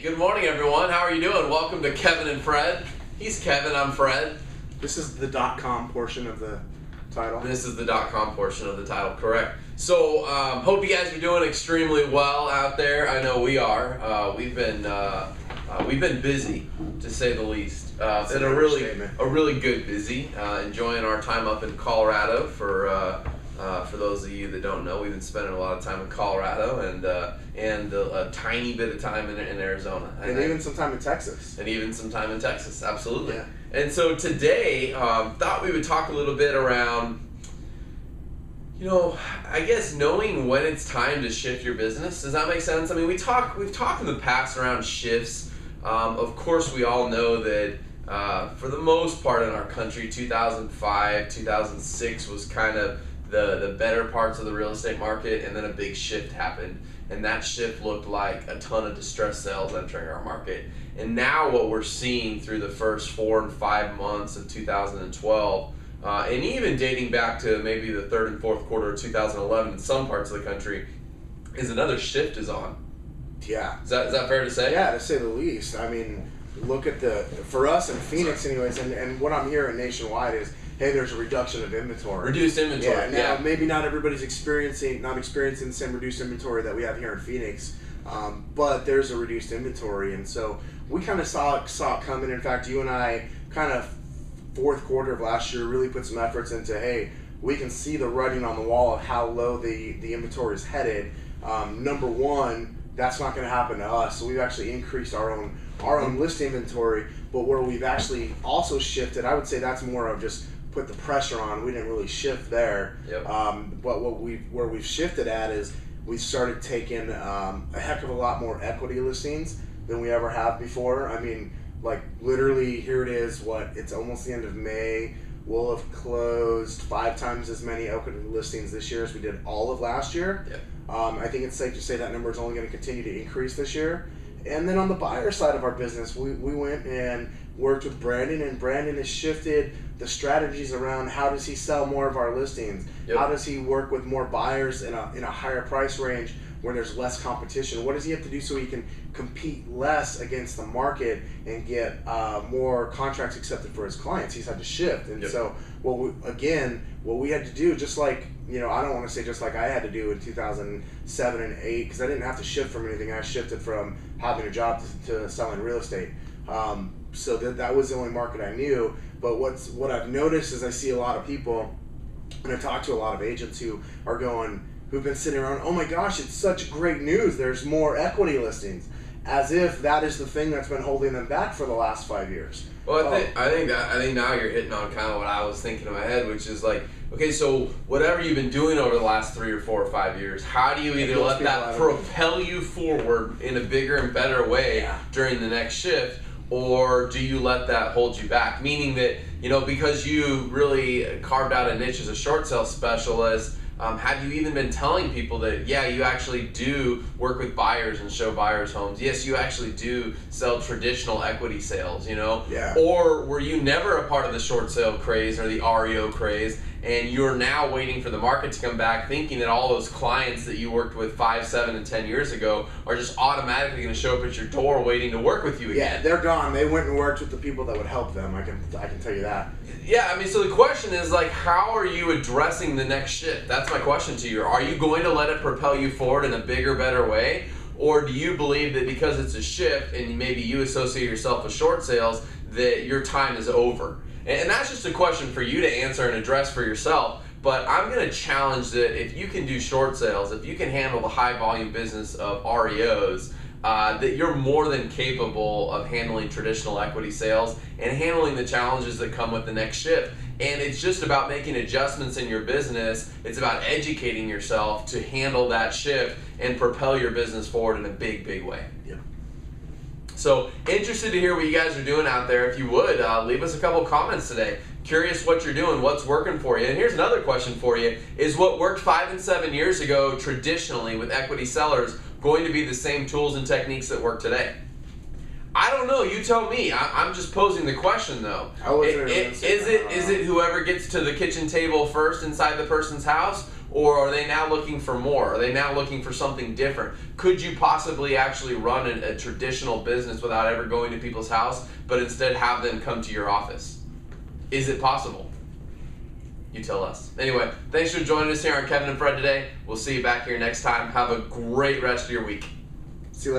Good morning, everyone. How are you doing? Welcome to Kevin and Fred. He's Kevin, I'm Fred. This is the .com portion of the title. This is the .com portion of the title, correct. So, hope you guys are doing extremely well out there. I know we are. We've been busy, to say the least. It's been a really good busy. Enjoying our time up in Colorado. For those of you that don't know, we've been spending a lot of time in Colorado and a tiny bit of time in Arizona. And even some time in Texas. Absolutely. Yeah. And so today, thought we would talk a little bit around, I guess knowing when it's time to shift your business. Does that make sense? I mean, we've talked in the past around shifts. Of course, we all know that for the most part in our country, 2005, 2006 was kind of the better parts of the real estate market, and then a big shift happened. And that shift looked like a ton of distressed sales entering our market. And now what we're seeing through the first 4 and 5 months of 2012, and even dating back to maybe the third and fourth quarter of 2011 in some parts of the country, is another shift is on. Yeah. Is that fair to say? Yeah, to say the least. I mean, look at for us in Phoenix anyways, and what I'm hearing nationwide is, hey, there's a reduction of inventory. Reduced inventory. Yeah. Now, maybe not everybody's experiencing the same reduced inventory that we have here in Phoenix, but there's a reduced inventory, and so we kind of saw it coming. In fact, you and I kind of fourth quarter of last year really put some efforts into, hey, we can see the writing on the wall of how low the inventory is headed. Number one, that's not going to happen to us. So we've actually increased our own list inventory, but where we've actually also shifted, I would say that's more of just put the pressure on. We didn't really shift there. Yep. But where we've shifted at is we've started taking a heck of a lot more equity listings than we ever have before. I mean, like literally here it is, it's almost the end of May. We'll have closed 5 times as many equity listings this year as we did all of last year. Yep. I think it's safe to say that number is only going to continue to increase this year. And then on the buyer side of our business, we went and worked with Brandon, and Brandon has shifted the strategies around how does he sell more of our listings? Yep. How does he work with more buyers in a higher price range where there's less competition? What does he have to do so he can compete less against the market and get more contracts accepted for his clients? He's had to shift. And Yep. so what we had to do, just like, I don't want to say just like I had to do in 2007 and 8, because I didn't have to shift from anything. I shifted from having a job to selling real estate. So that was the only market I knew. But what I've noticed is I see a lot of people, and I talk to a lot of agents who've been sitting around, oh my gosh, it's such great news, there's more equity listings, as if that is the thing that's been holding them back for the last 5 years. Well, I think now you're hitting on kind of what I was thinking in my head, which is like, okay, so whatever you've been doing over the last 3 or 4 or 5 years, how do you either let that propel you forward in a bigger and better way during the next shift, or do you let that hold you back? Meaning that, because you really carved out a niche as a short sale specialist, have you even been telling people that, yeah, you actually do work with buyers and show buyers homes? Yes, you actually do sell traditional equity sales, Yeah. Or were you never a part of the short sale craze or the REO craze, and you're now waiting for the market to come back thinking that all those clients that you worked with 5, 7, and 10 years ago are just automatically going to show up at your door waiting to work with you again? Yeah, they're gone. They went and worked with the people that would help them. I can tell you that. Yeah, I mean, so the question is, like, how are you addressing the next shift? That's my question to you. Are you going to let it propel you forward in a bigger, better way? Or do you believe that because it's a shift and maybe you associate yourself with short sales, that your time is over? And that's just a question for you to answer and address for yourself. But I'm going to challenge that if you can do short sales, if you can handle the high volume business of REOs, that you're more than capable of handling traditional equity sales and handling the challenges that come with the next shift. And it's just about making adjustments in your business. It's about educating yourself to handle that shift and propel your business forward in a big, big way. Yeah. So interested to hear what you guys are doing out there. If you would, leave us a couple comments today. Curious what you're doing, what's working for you. And here's another question for you. Is what worked 5 and 7 years ago traditionally with equity sellers going to be the same tools and techniques that work today? I don't know. You tell me. I'm just posing the question, though. Is it whoever gets to the kitchen table first inside the person's house, or are they now looking for more? Are they now looking for something different? Could you possibly actually run a traditional business without ever going to people's house, but instead have them come to your office? Is it possible? You tell us. Anyway, thanks for joining us here on Kevin and Fred today. We'll see you back here next time. Have a great rest of your week. See you later.